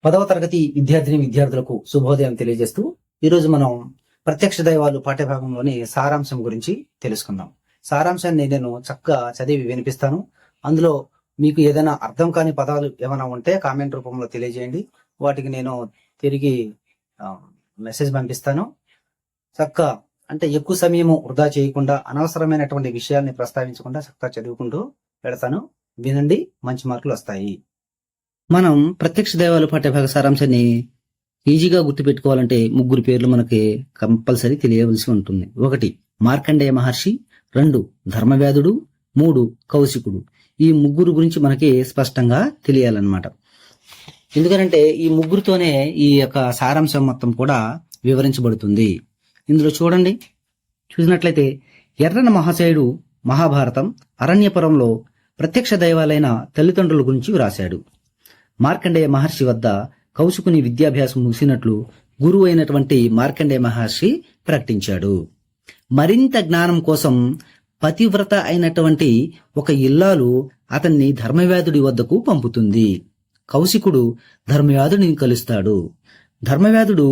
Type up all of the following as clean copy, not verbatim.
10వ తరగతి విద్యార్థులకు శుభోదయం తెలియజేస్తూ ఈరోజు మనం ప్రత్యక్ష దైవాలు పాఠ్యభాగంలోని సారాంశం గురించి తెలుసుకుందాం. సారాంశాన్ని నేను చక్కగా చదివి వినిపిస్తాను. అందులో మీకు ఏదైనా అర్థం కాని పదాలు ఏమైనా ఉంటే కామెంట్ రూపంలో తెలియజేయండి. వాటికి నేను తిరిగి మెసేజ్ పంపిస్తాను. చక్కగా అంటే ఎక్కువ సమయము వృధా చేయకుండా అనవసరమైనటువంటి విషయాల్ని ప్రస్తావించకుండా చక్కగా చదువుకుంటూ పెడతాను. వినండి, మంచి మార్కులు వస్తాయి. మనం ప్రత్యక్ష దైవాలు పాఠ్యభాగ సారాంశాన్ని ఈజీగా గుర్తుపెట్టుకోవాలంటే 3 పేర్లు మనకి కంపల్సరీ తెలియవలసి ఉంటుంది. 1 మార్కండేయ మహర్షి, 2 ధర్మవ్యాధుడు, 3 కౌశికుడు. ఈ 3 గురించి మనకి స్పష్టంగా తెలియాలన్నమాట. ఎందుకంటే ఈ 3తోనే ఈ యొక్క సారాంశం మొత్తం కూడా వివరించబడుతుంది. ఇందులో చూసినట్లయితే ఎర్రన మహాశయుడు మహాభారతం అరణ్యపురంలో ప్రత్యక్ష దైవాలైన తల్లిదండ్రుల గురించి వ్రాశాడు. మార్కండేయ మహర్షి వద్ద కౌశికుని విద్యాభ్యాసం ముగిసినట్లు గురువు అయినటువంటి మార్కండేయ మహర్షి ప్రకటించాడు. మరింత జ్ఞానం కోసం పతివ్రత అయినటువంటి ఒక ఇల్లాలు అతన్ని ధర్మవ్యాధుడి వద్దకు పంపుతుంది. కౌశికుడు ధర్మవ్యాధుడిని కలుస్తాడు. ధర్మవ్యాధుడు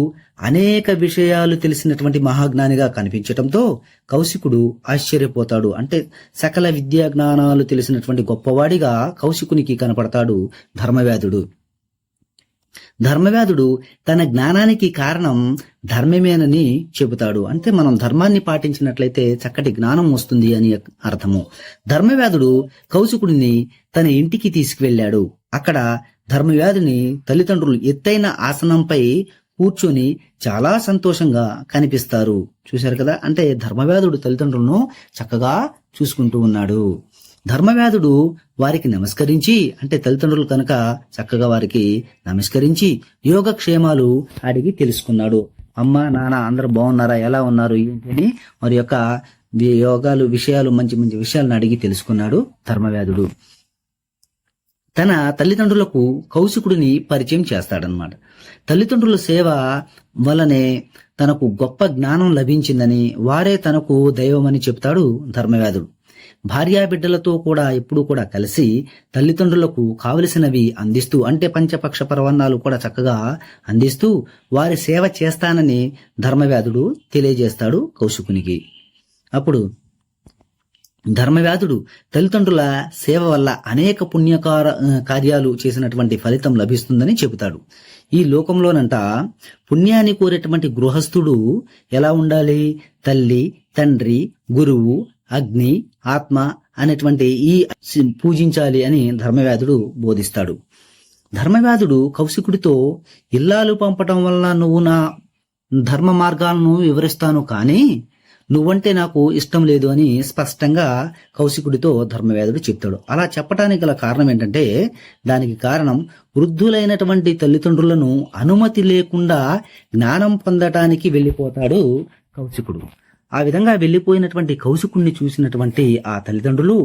అనేక విషయాలు తెలిసినటువంటి మహాజ్ఞానిగా కనిపించటంతో కౌశికుడు ఆశ్చర్యపోతాడు. అంటే సకల విద్యా జ్ఞానాలు తెలిసినటువంటి గొప్పవాడిగా కౌశికునికి కనపడతాడు ధర్మవ్యాధుడు. ధర్మవ్యాధుడు తన జ్ఞానానికి కారణం ధర్మమేనని చెబుతాడు. అంటే మనం ధర్మాన్ని పాటించినట్లయితే చక్కటి జ్ఞానం వస్తుంది అని అర్థము. ధర్మవ్యాధుడు కౌశికుడిని తన ఇంటికి తీసుకువెళ్లాడు. అక్కడ ధర్మవ్యాధుని తల్లిదండ్రులు ఎత్తైన ఆసనంపై కూర్చొని చాలా సంతోషంగా కనిపిస్తారు. చూశారు కదా, అంటే ధర్మవ్యాధుడు తల్లిదండ్రులను చక్కగా చూసుకుంటూ ఉన్నాడు. ధర్మవ్యాధుడు వారికి నమస్కరించి, అంటే తల్లిదండ్రులు కనుక చక్కగా వారికి నమస్కరించి యోగక్షేమాలు అడిగి తెలుసుకున్నాడు. అమ్మ నాన్న అందరూ బాగున్నారా, ఎలా ఉన్నారు ఏంటి అని వారి యొక్క యోగాలు విషయాలు మంచి మంచి విషయాలను అడిగి తెలుసుకున్నాడు ధర్మవ్యాధుడు. తన తల్లిదండ్రులకు కౌశికుడిని పరిచయం చేస్తాడనమాట. తల్లిదండ్రుల సేవ వల్లనే తనకు గొప్ప జ్ఞానం లభించిందని, వారే తనకు దైవమని చెప్తాడు ధర్మవ్యాధుడు. భార్యాబిడ్డలతో కూడా ఎప్పుడూ కూడా కలిసి తల్లిదండ్రులకు కావలసినవి అందిస్తూ, అంటే పంచపక్ష పరవన్నాలు కూడా చక్కగా అందిస్తూ వారి సేవ చేస్తానని ధర్మవ్యాధుడు తెలియజేస్తాడు కౌశికునికి. అప్పుడు ధర్మవ్యాధుడు తల్లిదండ్రుల సేవ వల్ల అనేక కార్యాలు చేసినటువంటి ఫలితం లభిస్తుందని చెబుతాడు. ఈ లోకంలోనంట పుణ్యాన్ని కోరేటువంటి గృహస్థుడు ఎలా ఉండాలి? తల్లి, తండ్రి, గురువు, అగ్ని, ఆత్మ అనేటువంటి ఈ పూజించాలి అని ధర్మవ్యాధుడు బోధిస్తాడు. ధర్మవ్యాధుడు కౌశికుడితో ఇల్లాలు పంపటం వల్ల నువ్వు నా ధర్మ మార్గాలను వివరిస్తాను, కానీ నువ్వంటే నాకు ఇష్టం లేదు అని స్పష్టంగా కౌశికుడితో ధర్మవ్యాధుడు చెప్తాడు. అలా చెప్పడానికి గల కారణం ఏంటంటే, దానికి కారణం వృద్ధులైనటువంటి తల్లిదండ్రులను అనుమతి లేకుండా జ్ఞానం పొందటానికి వెళ్ళిపోతాడు కౌశికుడు. ఆ విధంగా వెళ్లిపోయినటువంటి కౌశికుణ్ణి చూసినటువంటి ఆ తల్లిదండ్రులు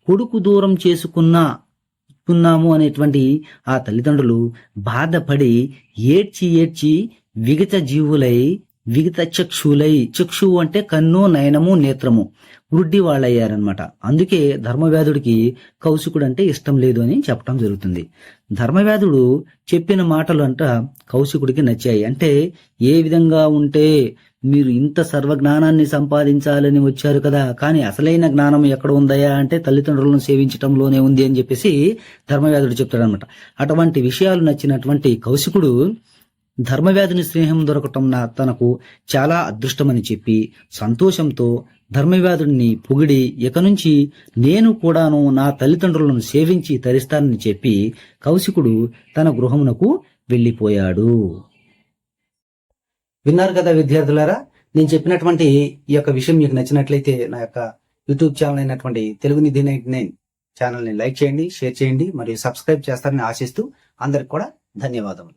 కొడుకు దూరం చేసుకున్నాము అనేటువంటి ఆ తల్లిదండ్రులు బాధపడి ఏడ్చి విగత జీవులై, విగత చక్షులై, చక్షువు అంటే కన్ను, నయనము, నేత్రము, వృద్ధి వాళ్ళయ్యారనమాట. అందుకే ధర్మవ్యాధుడికి కౌశికుడు అంటే ఇష్టం లేదు అని చెప్పడం జరుగుతుంది. ధర్మవ్యాధుడు చెప్పిన మాటలు అంట కౌశికుడికి నచ్చాయి. అంటే ఏ విధంగా ఉంటే మీరు ఇంత సర్వజ్ఞానాన్ని సంపాదించాలని వచ్చారు కదా, కానీ అసలైన జ్ఞానం ఎక్కడ ఉందయా అంటే తల్లిదండ్రులను సేవించటంలోనే ఉంది అని చెప్పేసి ధర్మవ్యాధుడు చెప్తాడనమాట. అటువంటి విషయాలు నచ్చినటువంటి కౌశికుడు ధర్మవ్యాధుని స్నేహం దొరకటం తనకు చాలా అదృష్టమని చెప్పి సంతోషంతో ధర్మవ్యాధుడిని పొగిడి, ఇక నుంచి నేను కూడాను నా తల్లిదండ్రులను సేవించి తరిస్తానని చెప్పి కౌశికుడు తన గృహమునకు వెళ్లిపోయాడు. విన్నారు కదా విద్యార్థులారా, నేను చెప్పినటువంటి ఈ యొక్క విషయం మీకు నచ్చినట్లయితే నా యొక్క యూట్యూబ్ ఛానల్ అయినటువంటి తెలుగు నిధి 99 ఛానల్ని లైక్ చేయండి, షేర్ చేయండి మరియు సబ్స్క్రైబ్ చేస్తారని ఆశిస్తూ అందరికి కూడా ధన్యవాదములు.